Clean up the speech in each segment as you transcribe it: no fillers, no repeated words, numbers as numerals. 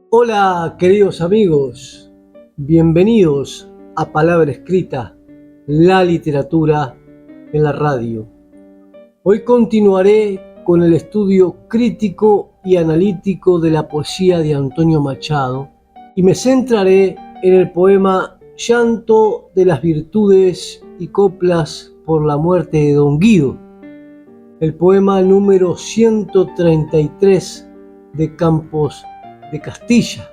Hola queridos amigos, bienvenidos a Palabra Escrita, la literatura en la radio. Hoy continuaré con el estudio crítico y analítico de la poesía de Antonio Machado y me centraré en el poema Llanto de las Virtudes y Coplas por la muerte de Don Guido, el poema número 133 de Campos de Castilla,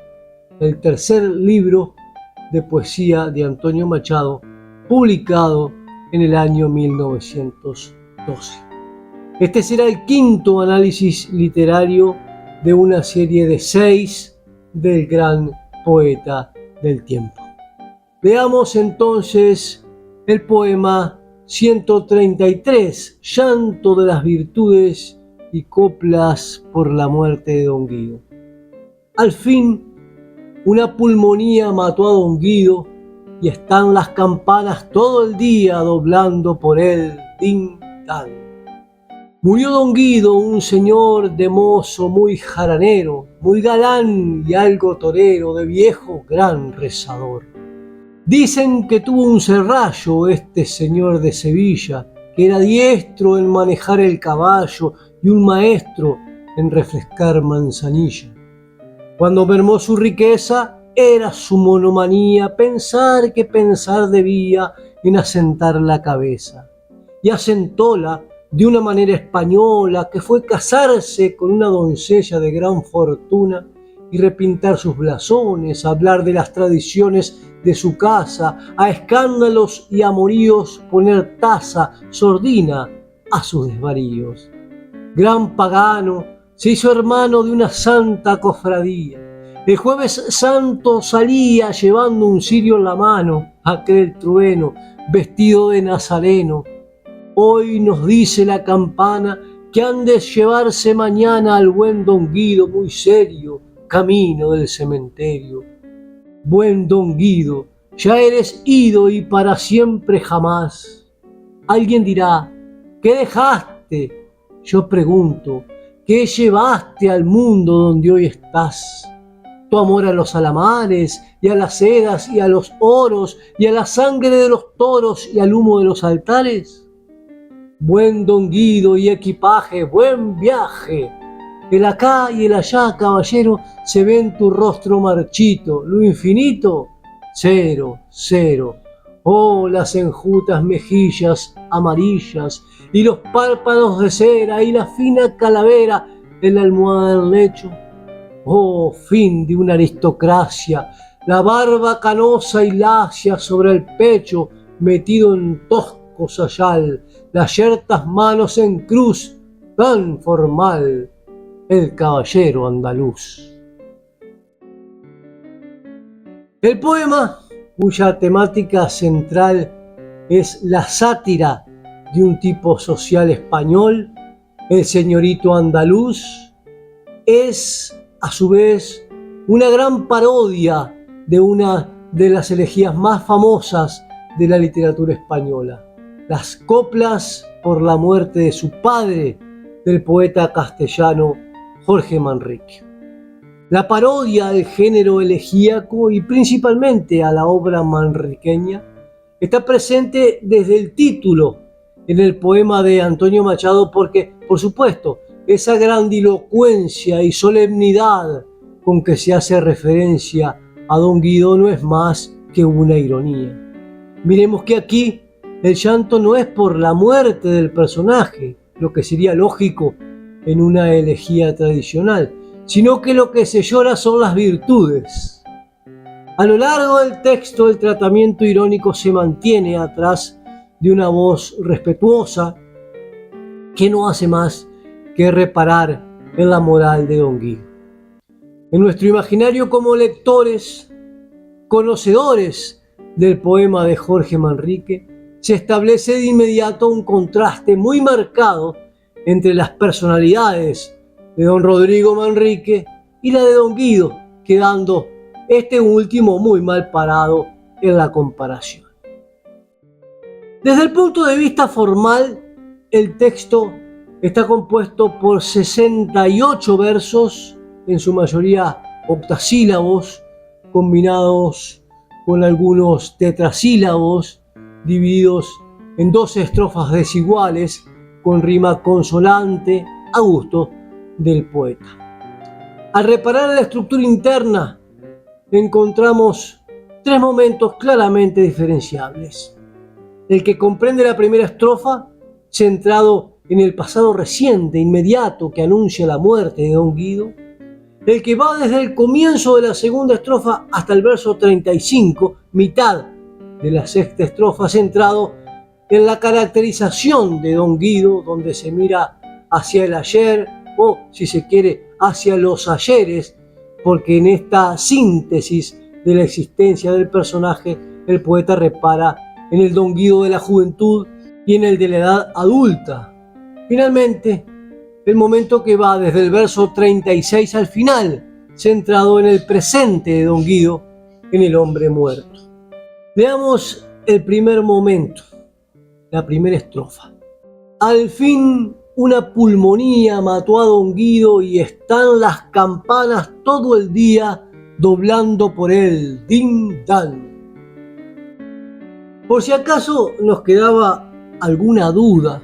el tercer libro de poesía de Antonio Machado, publicado en el año 1912. Este será el quinto análisis literario de una serie de 6 del gran poeta del tiempo. Veamos entonces el poema 133, Llanto de las Virtudes y Coplas por la muerte de Don Guido. Al fin, una pulmonía mató a Don Guido y están las campanas todo el día doblando por él, din-dan. Murió Don Guido, un señor de mozo muy jaranero, muy galán y algo torero, de viejo gran rezador. Dicen que tuvo un serrallo este señor de Sevilla, que era diestro en manejar el caballo y un maestro en refrescar manzanilla. Cuando mermó su riqueza, era su monomanía pensar que pensar debía en asentar la cabeza. Y asentóla de una manera española, que fue casarse con una doncella de gran fortuna y repintar sus blasones, hablar de las tradiciones de su casa, a escándalos y amoríos poner tasa sordina a sus desvaríos. Gran pagano, se hizo hermano de una santa cofradía. El jueves santo salía llevando un cirio en la mano, aquel trueno, vestido de nazareno. Hoy nos dice la campana que han de llevarse mañana al buen Don Guido muy serio, camino del cementerio. Buen Don Guido, ya eres ido y para siempre jamás. Alguien dirá, ¿qué dejaste? Yo pregunto, ¿qué llevaste al mundo donde hoy estás? Tu amor a los alamares y a las sedas y a los oros y a la sangre de los toros y al humo de los altares. Buen Don Guido y equipaje, buen viaje. El acá y el allá, caballero, se ve en tu rostro marchito. Lo infinito, cero, cero. Oh, las enjutas mejillas amarillas y los párpados de cera y la fina calavera en la almohada del lecho. Oh, fin de una aristocracia, la barba canosa y lacia sobre el pecho, metido en tosco sayal, las yertas manos en cruz, tan formal, el caballero andaluz. El poema, cuya temática central es la sátira de un tipo social español, el señorito andaluz, es a su vez una gran parodia de una de las elegías más famosas de la literatura española, las coplas por la muerte de su padre, del poeta castellano Jorge Manrique. La parodia al género elegíaco y principalmente a la obra manriqueña está presente desde el título en el poema de Antonio Machado porque, por supuesto, esa grandilocuencia y solemnidad con que se hace referencia a Don Guido no es más que una ironía. Miremos que aquí el llanto no es por la muerte del personaje, lo que sería lógico en una elegía tradicional, sino que lo que se llora son las virtudes. A lo largo del texto el tratamiento irónico se mantiene atrás de una voz respetuosa que no hace más que reparar en la moral de Don Guido. En nuestro imaginario como lectores, conocedores del poema de Jorge Manrique, se establece de inmediato un contraste muy marcado entre las personalidades de don Rodrigo Manrique y la de Don Guido, quedando este último muy mal parado en la comparación. Desde el punto de vista formal, el texto está compuesto por 68 versos, en su mayoría octasílabos combinados con algunos tetrasílabos divididos en 12 estrofas desiguales con rima consonante a gusto del poeta. Al reparar la estructura interna encontramos tres momentos claramente diferenciables. El que comprende la primera estrofa, centrado en el pasado reciente, inmediato, que anuncia la muerte de Don Guido. El que va desde el comienzo de la segunda estrofa hasta el verso 35, mitad de la sexta estrofa, centrado en la caracterización de Don Guido, donde se mira hacia el ayer o, si se quiere, hacia los ayeres, porque en esta síntesis de la existencia del personaje, el poeta repara en el Don Guido de la juventud y en el de la edad adulta. Finalmente, el momento que va desde el verso 36 al final, centrado en el presente de Don Guido, en el hombre muerto. Veamos el primer momento, la primera estrofa. Al fin una pulmonía mató a Don Guido y están las campanas todo el día doblando por él, din dan. Por si acaso nos quedaba alguna duda,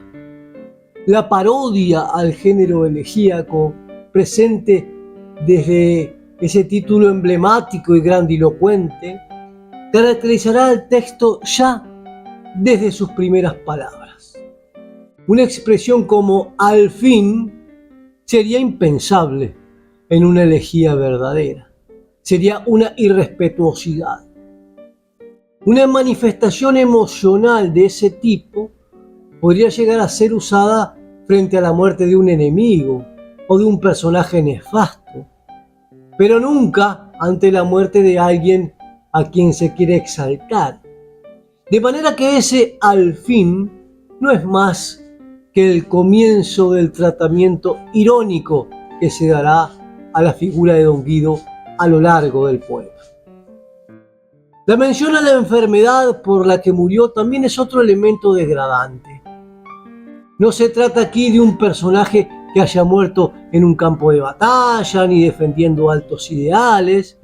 la parodia al género elegíaco presente desde ese título emblemático y grandilocuente caracterizará el texto ya desde sus primeras palabras. Una expresión como al fin sería impensable en una elegía verdadera, sería una irrespetuosidad. Una manifestación emocional de ese tipo podría llegar a ser usada frente a la muerte de un enemigo o de un personaje nefasto, pero nunca ante la muerte de alguien a quien se quiere exaltar. De manera que ese al fin no es más que el comienzo del tratamiento irónico que se dará a la figura de Don Guido a lo largo del poema. La mención a la enfermedad por la que murió también es otro elemento degradante. No se trata aquí de un personaje que haya muerto en un campo de batalla ni defendiendo altos ideales,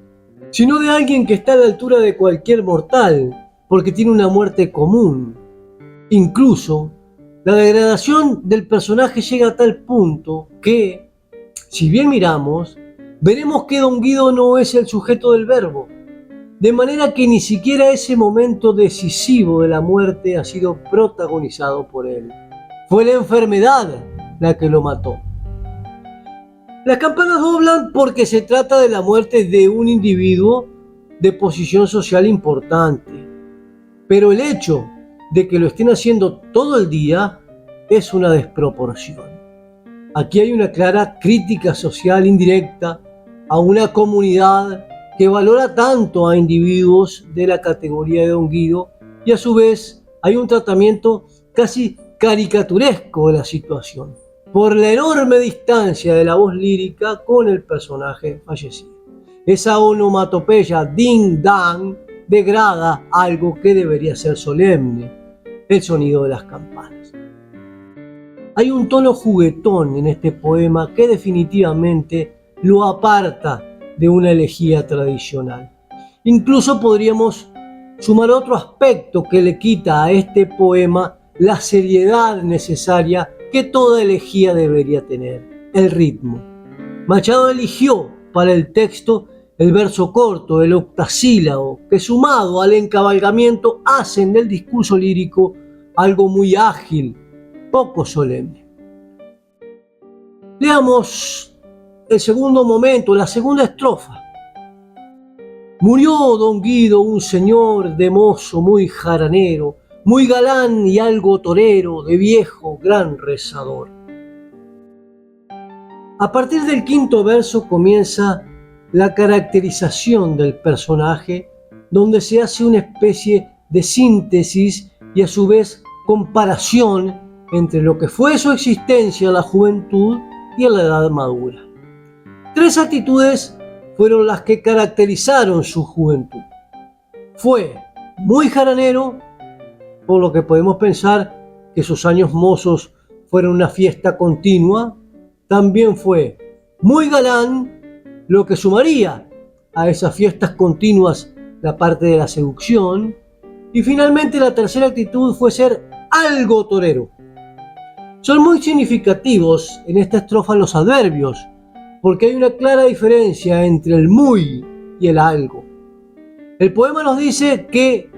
sino de alguien que está a la altura de cualquier mortal, porque tiene una muerte común. Incluso, la degradación del personaje llega a tal punto que, si bien miramos, veremos que Don Guido no es el sujeto del verbo, de manera que ni siquiera ese momento decisivo de la muerte ha sido protagonizado por él. Fue la enfermedad la que lo mató. Las campanas doblan porque se trata de la muerte de un individuo de posición social importante, pero el hecho de que lo estén haciendo todo el día es una desproporción. Aquí hay una clara crítica social indirecta a una comunidad que valora tanto a individuos de la categoría de Don Guido, y a su vez hay un tratamiento casi caricaturesco de la situación, por la enorme distancia de la voz lírica con el personaje fallecido. Esa onomatopeya ding-dang degrada algo que debería ser solemne, el sonido de las campanas. Hay un tono juguetón en este poema que definitivamente lo aparta de una elegía tradicional. Incluso podríamos sumar otro aspecto que le quita a este poema la seriedad necesaria que toda elegía debería tener, el ritmo. Machado eligió para el texto el verso corto, el octasílabo, que sumado al encabalgamiento hacen del discurso lírico algo muy ágil, poco solemne. Leamos el segundo momento, la segunda estrofa. Murió Don Guido, un señor de mozo muy jaranero, muy galán y algo torero, de viejo gran rezador. A partir del quinto verso comienza la caracterización del personaje, donde se hace una especie de síntesis y a su vez comparación entre lo que fue su existencia en la juventud y en la edad madura. Tres actitudes fueron las que caracterizaron su juventud. Fue muy jaranero, por lo que podemos pensar que sus años mozos fueron una fiesta continua. También fue muy galán, lo que sumaría a esas fiestas continuas la parte de la seducción. Y finalmente la tercera actitud fue ser algo torero. Son muy significativos en esta estrofa los adverbios, porque hay una clara diferencia entre el muy y el algo. El poema nos dice que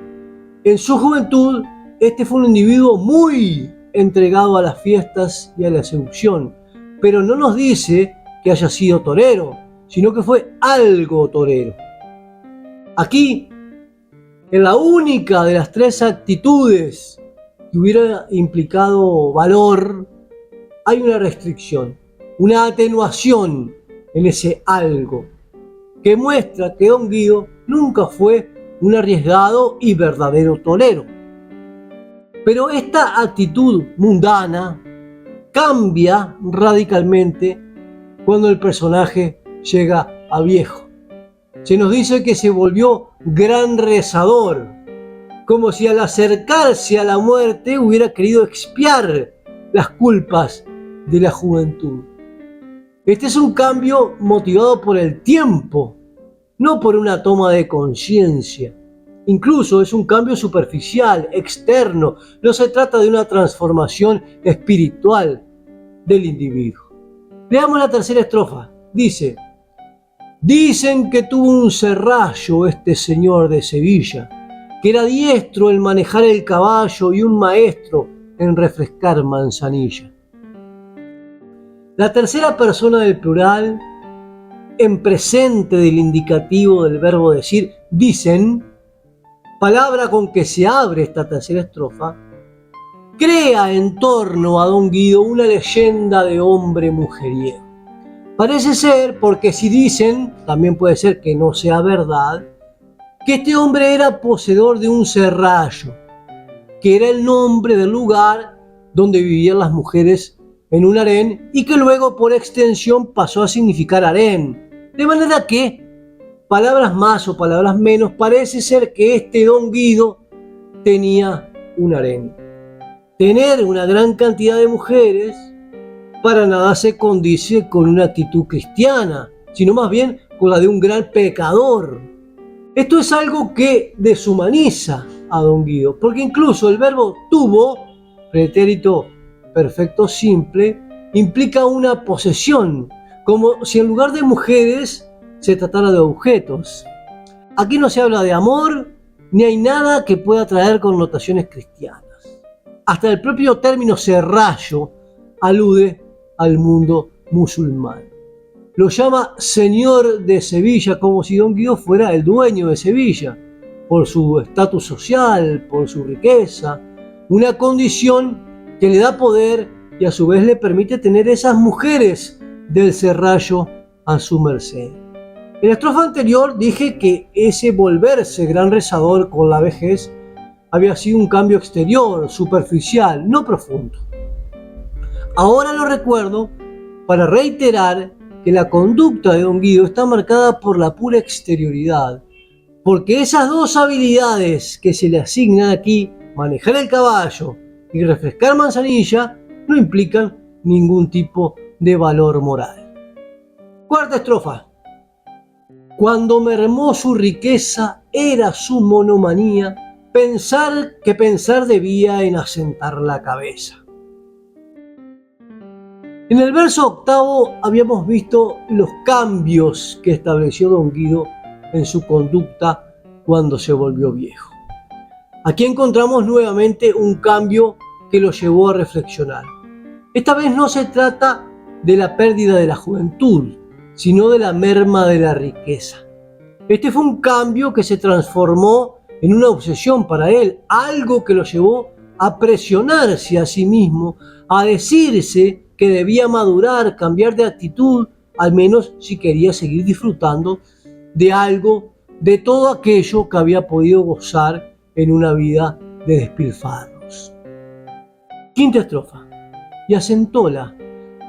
en su juventud este fue un individuo muy entregado a las fiestas y a la seducción, pero no nos dice que haya sido torero, sino que fue algo torero. Aquí, en la única de las tres actitudes que hubiera implicado valor, hay una restricción, una atenuación en ese algo, que muestra que Don Guido nunca fue un arriesgado y verdadero torero. Pero esta actitud mundana cambia radicalmente cuando el personaje llega a viejo. Se nos dice que se volvió gran rezador, como si al acercarse a la muerte hubiera querido expiar las culpas de la juventud. Este es un cambio motivado por el tiempo, no por una toma de conciencia. Incluso es un cambio superficial, externo. No se trata de una transformación espiritual del individuo. Leamos la tercera estrofa. Dice: dicen que tuvo un serrallo este señor de Sevilla, que era diestro en manejar el caballo y un maestro en refrescar manzanilla. La tercera persona del plural, en presente del indicativo del verbo decir, dicen, palabra con que se abre esta tercera estrofa, crea en torno a Don Guido una leyenda de hombre mujeriego. Parece ser, porque si dicen, también puede ser que no sea verdad, que este hombre era poseedor de un serrallo, que era el nombre del lugar donde vivían las mujeres en un harén y que luego por extensión pasó a significar harén. De manera que, palabras más o palabras menos, parece ser que este Don Guido tenía un harén. Tener una gran cantidad de mujeres para nada se condice con una actitud cristiana, sino más bien con la de un gran pecador. Esto es algo que deshumaniza a Don Guido, porque incluso el verbo tuvo, pretérito perfecto simple, implica una posesión, como si en lugar de mujeres se tratara de objetos. Aquí no se habla de amor, ni hay nada que pueda traer connotaciones cristianas. Hasta el propio término serrallo alude al mundo musulmán. Lo llama señor de Sevilla, como si Don Guido fuera el dueño de Sevilla, por su estatus social, por su riqueza, una condición que le da poder y a su vez le permite tener esas mujeres del serrallo a su merced. En la estrofa anterior dije que ese volverse gran rezador con la vejez había sido un cambio exterior, superficial, no profundo. Ahora lo recuerdo para reiterar que la conducta de Don Guido está marcada por la pura exterioridad, porque esas dos habilidades que se le asignan aquí, manejar el caballo y refrescar manzanilla, no implican ningún tipo de valor moral. Cuarta estrofa. Cuando mermó su riqueza era su monomanía, pensar debía en asentar la cabeza. En el verso octavo habíamos visto los cambios que estableció Don Guido en su conducta cuando se volvió viejo. Aquí encontramos nuevamente un cambio que lo llevó a reflexionar. Esta vez no se trata de la pérdida de la juventud, sino de la merma de la riqueza. Este fue un cambio que se transformó en una obsesión para él, algo que lo llevó a presionarse a sí mismo, a decirse que debía madurar, cambiar de actitud, al menos si quería seguir disfrutando de algo, de todo aquello que había podido gozar en una vida de despilfarros. Quinta estrofa. Y asentóla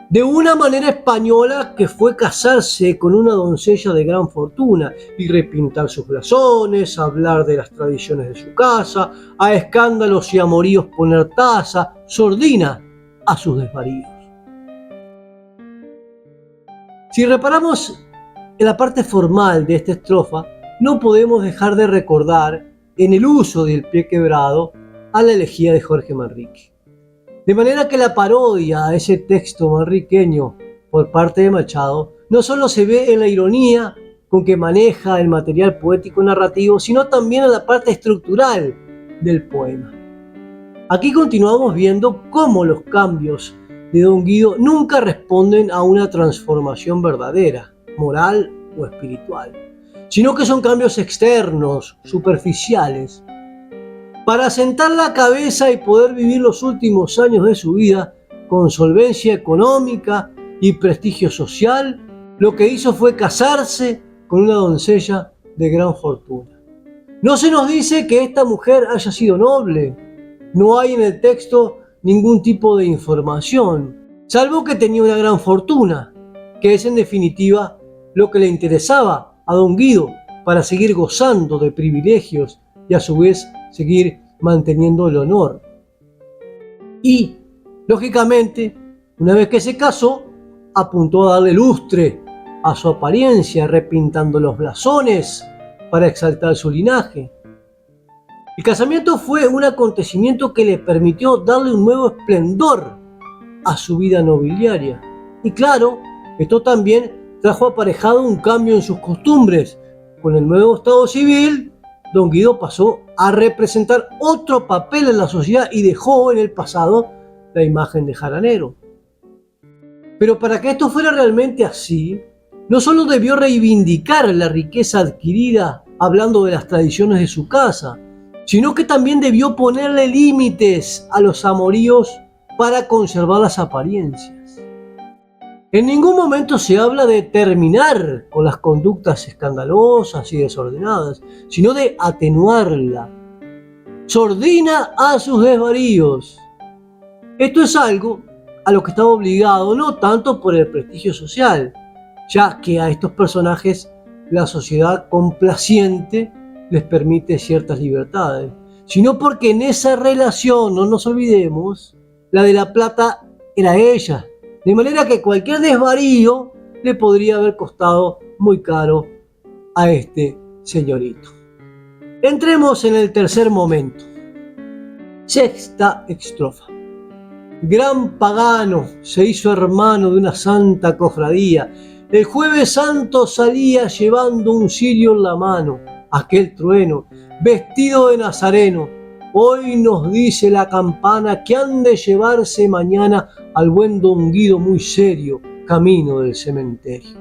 de una manera española que fue casarse con una doncella de gran fortuna y repintar sus blasones, hablar de las tradiciones de su casa, a escándalos y amoríos poner tasa, sordina a sus desvaríos. Si reparamos en la parte formal de esta estrofa no podemos dejar de recordar en el uso del pie quebrado a la elegía de Jorge Manrique. De manera que la parodia a ese texto manriqueño por parte de Machado no solo se ve en la ironía con que maneja el material poético narrativo, sino también en la parte estructural del poema. Aquí continuamos viendo cómo los cambios de Don Guido nunca responden a una transformación verdadera, moral o espiritual, sino que son cambios externos, superficiales. Para asentar la cabeza y poder vivir los últimos años de su vida con solvencia económica y prestigio social, lo que hizo fue casarse con una doncella de gran fortuna. No se nos dice que esta mujer haya sido noble, no hay en el texto ningún tipo de información, salvo que tenía una gran fortuna, que es en definitiva lo que le interesaba a Don Guido para seguir gozando de privilegios y a su vez seguir manteniendo el honor. Y, lógicamente, una vez que se casó, apuntó a darle lustre a su apariencia, repintando los blasones para exaltar su linaje. El casamiento fue un acontecimiento que le permitió darle un nuevo esplendor a su vida nobiliaria. Y claro, esto también trajo aparejado un cambio en sus costumbres. Con el nuevo estado civil, Don Guido pasó a representar otro papel en la sociedad y dejó en el pasado la imagen de jaranero. Pero para que esto fuera realmente así, no solo debió reivindicar la riqueza adquirida hablando de las tradiciones de su casa, sino que también debió ponerle límites a los amoríos para conservar las apariencias. En ningún momento se habla de terminar con las conductas escandalosas y desordenadas, sino de atenuarla. Sordina a sus desvaríos. Esto es algo a lo que estaba obligado no tanto por el prestigio social, ya que a estos personajes la sociedad complaciente les permite ciertas libertades, sino porque en esa relación, no nos olvidemos, la de la plata era ella, de manera que cualquier desvarío le podría haber costado muy caro a este señorito. Entremos en el tercer momento. Sexta estrofa. Gran pagano se hizo hermano de una santa cofradía. El jueves santo salía llevando un cirio en la mano. Aquel trueno, vestido de nazareno, hoy nos dice la campana que han de llevarse mañana al buen Don Guido muy serio, camino del cementerio.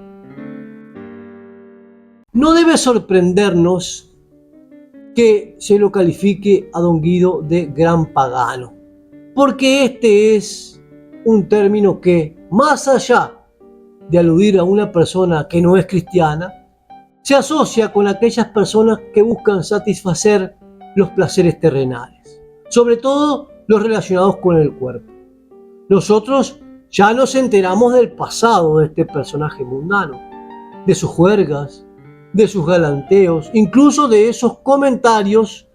No debe sorprendernos que se lo califique a Don Guido de gran pagano, porque este es un término que, más allá de aludir a una persona que no es cristiana, se asocia con aquellas personas que buscan satisfacer los placeres terrenales, sobre todo los relacionados con el cuerpo. Nosotros ya nos enteramos del pasado de este personaje mundano, de sus juergas, de sus galanteos, incluso de esos comentarios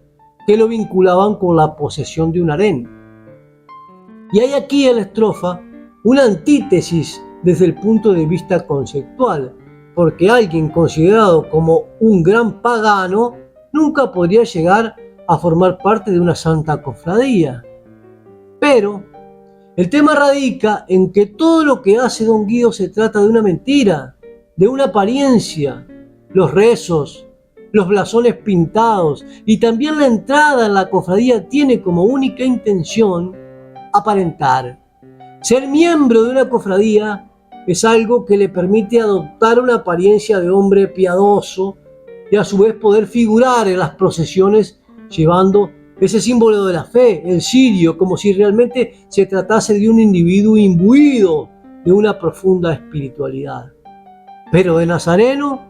que lo vinculaban con la posesión de un harén. Y hay aquí en la estrofa una antítesis desde el punto de vista conceptual, porque alguien considerado como un gran pagano nunca podría llegar a formar parte de una santa cofradía. Pero el tema radica en que todo lo que hace Don Guido se trata de una mentira, de una apariencia, los rezos, los blasones pintados y también la entrada en la cofradía tiene como única intención aparentar. Ser miembro de una cofradía es algo que le permite adoptar una apariencia de hombre piadoso y a su vez poder figurar en las procesiones llevando ese símbolo de la fe, el cirio, como si realmente se tratase de un individuo imbuido de una profunda espiritualidad. Pero de nazareno,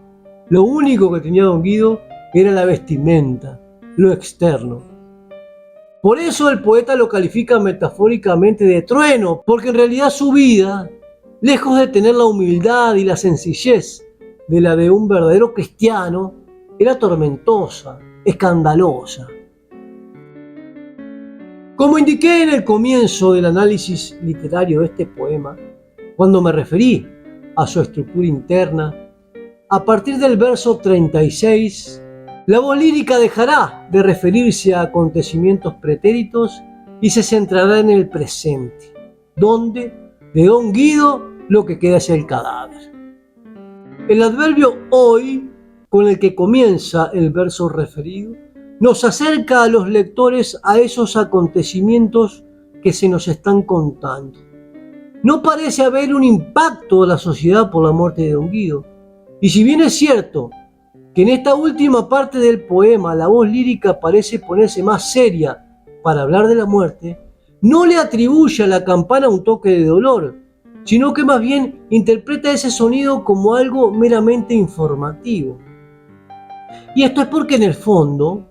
lo único que tenía Don Guido era la vestimenta, lo externo. Por eso el poeta lo califica metafóricamente de trueno, porque en realidad su vida, lejos de tener la humildad y la sencillez de la de un verdadero cristiano, era tormentosa, escandalosa. Como indiqué en el comienzo del análisis literario de este poema, cuando me referí a su estructura interna, a partir del verso 36, la voz lírica dejará de referirse a acontecimientos pretéritos y se centrará en el presente, donde de Don Guido lo que queda es el cadáver. El adverbio hoy, con el que comienza el verso referido, nos acerca a los lectores a esos acontecimientos que se nos están contando. No parece haber un impacto de la sociedad por la muerte de Don Guido. Y si bien es cierto que en esta última parte del poema la voz lírica parece ponerse más seria para hablar de la muerte, no le atribuye a la campana un toque de dolor, sino que más bien interpreta ese sonido como algo meramente informativo. Y esto es porque en el fondo,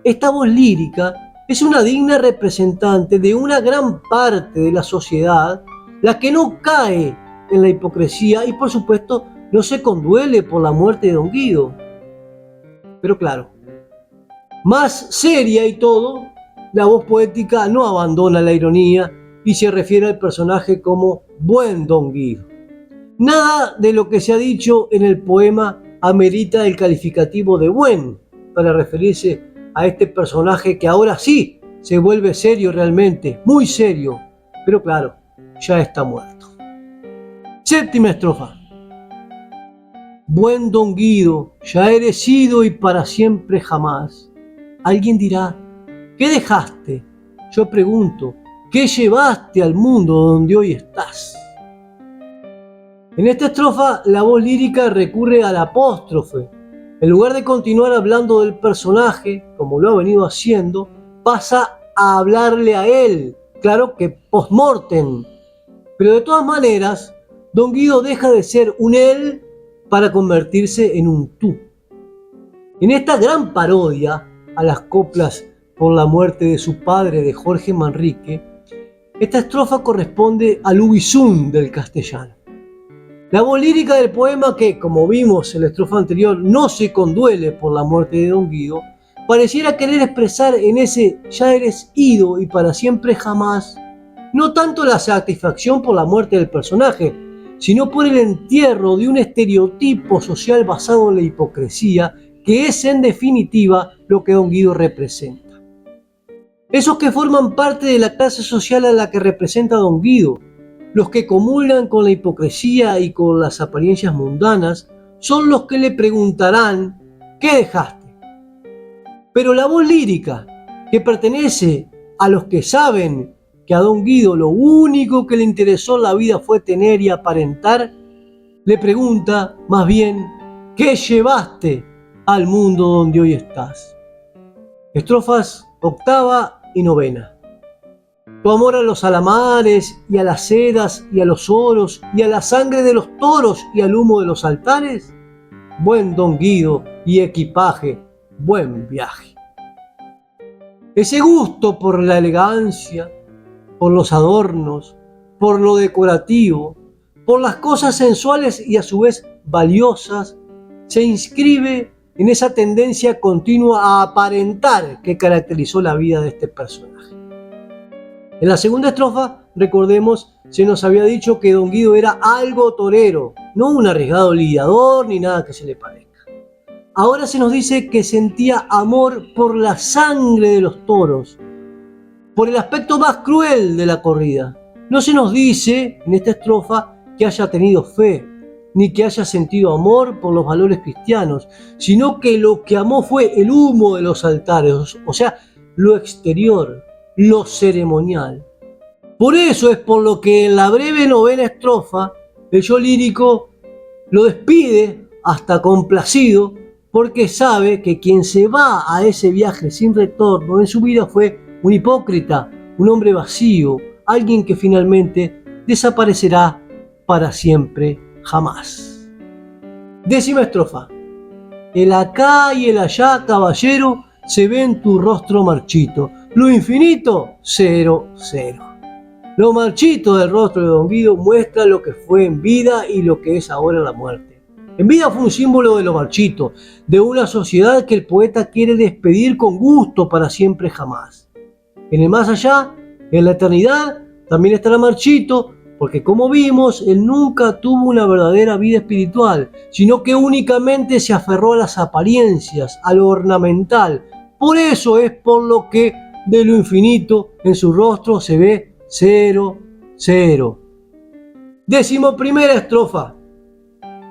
esta voz lírica es una digna representante de una gran parte de la sociedad, la que no cae en la hipocresía y por supuesto no se conduele por la muerte de Don Guido. Pero claro, más seria y todo, la voz poética no abandona la ironía y se refiere al personaje como buen Don Guido. Nada de lo que se ha dicho en el poema amerita el calificativo de buen para referirse a este personaje que ahora sí se vuelve serio realmente, muy serio, pero claro, ya está muerto. Séptima estrofa. Buen Don Guido, ya eres ido y para siempre jamás. Alguien dirá, ¿qué dejaste? Yo pregunto, ¿qué llevaste al mundo donde hoy estás? En esta estrofa, la voz lírica recurre al apóstrofe. En lugar de continuar hablando del personaje, como lo ha venido haciendo, pasa a hablarle a él, claro que post-mortem. Pero de todas maneras, Don Guido deja de ser un él para convertirse en un tú. En esta gran parodia a las coplas por la muerte de su padre de Jorge Manrique, esta estrofa corresponde al ubisún del castellano. La voz lírica del poema que, como vimos en la estrofa anterior, no se conduele por la muerte de Don Guido, pareciera querer expresar en ese ya eres ido y para siempre jamás, no tanto la satisfacción por la muerte del personaje, sino por el entierro de un estereotipo social basado en la hipocresía, que es en definitiva lo que Don Guido representa. Esos que forman parte de la clase social a la que representa Don Guido, los que comulgan con la hipocresía y con las apariencias mundanas, son los que le preguntarán, ¿qué dejaste? Pero la voz lírica, que pertenece a los que saben que a Don Guido lo único que le interesó en la vida fue tener y aparentar, le pregunta más bien, ¿qué llevaste al mundo donde hoy estás? Estrofas octava y novena. Tu amor a los alamares y a las sedas y a los oros y a la sangre de los toros y al humo de los altares. Buen Don Guido y equipaje, buen viaje. Ese gusto por la elegancia, por los adornos, por lo decorativo, por las cosas sensuales y a su vez valiosas, se inscribe en esa tendencia continua a aparentar que caracterizó la vida de este personaje. En la segunda estrofa, recordemos, se nos había dicho que Don Guido era algo torero, no un arriesgado lidiador ni nada que se le parezca. Ahora se nos dice que sentía amor por la sangre de los toros, por el aspecto más cruel de la corrida. No se nos dice en esta estrofa que haya tenido fe, ni que haya sentido amor por los valores cristianos, sino que lo que amó fue el humo de los altares, o sea, lo exterior, lo ceremonial. Por eso es por lo que en la breve novena estrofa el yo lírico lo despide hasta complacido, porque sabe que quien se va a ese viaje sin retorno en su vida fue un hipócrita, un hombre vacío, alguien que finalmente desaparecerá para siempre jamás. Décima estrofa. El acá y el allá, caballero, se ve en tu rostro marchito. Lo infinito, 0, 0. Lo marchito del rostro de Don Guido muestra lo que fue en vida y lo que es ahora la muerte. En vida fue un símbolo de lo marchito, de una sociedad que el poeta quiere despedir con gusto para siempre jamás. En el más allá, en la eternidad, también estará marchito, porque como vimos, él nunca tuvo una verdadera vida espiritual, sino que únicamente se aferró a las apariencias, a lo ornamental. Por eso es por lo que de lo infinito en su rostro se ve 0, 0. 11ª estrofa.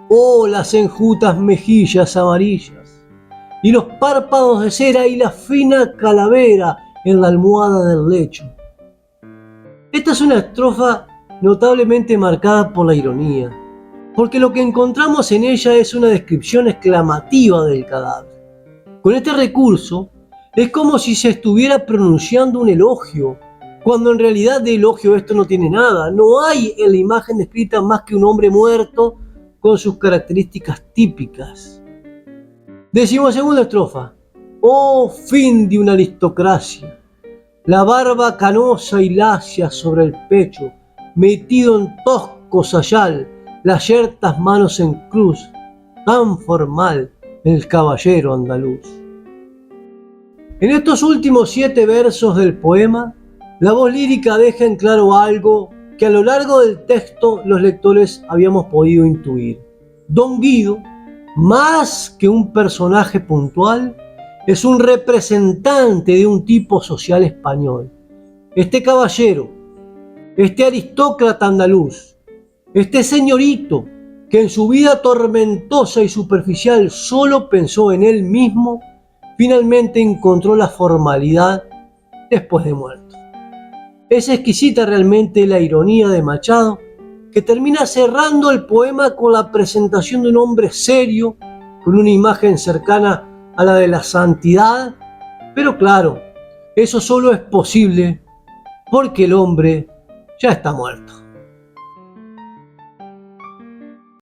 Oh, las enjutas mejillas amarillas, y los párpados de cera y la fina calavera en la almohada del lecho. Esta es una estrofa notablemente marcada por la ironía, porque lo que encontramos en ella es una descripción exclamativa del cadáver. Con este recurso es como si se estuviera pronunciando un elogio, cuando en realidad de elogio esto no tiene nada. No hay en la imagen descrita más que un hombre muerto con sus características típicas. 12ª estrofa. Oh, fin de una aristocracia, la barba canosa y lacia sobre el pecho, metido en tosco sayal, las yertas manos en cruz, tan formal el caballero andaluz. En estos últimos 7 versos del poema, la voz lírica deja en claro algo que a lo largo del texto los lectores habíamos podido intuir. Don Guido, más que un personaje puntual, es un representante de un tipo social español. Este caballero, este aristócrata andaluz, este señorito que en su vida tormentosa y superficial solo pensó en él mismo, finalmente encontró la formalidad después de muerto. Es exquisita realmente la ironía de Machado, que termina cerrando el poema con la presentación de un hombre serio, con una imagen cercana a la de la santidad, pero claro, eso solo es posible porque el hombre ya está muerto.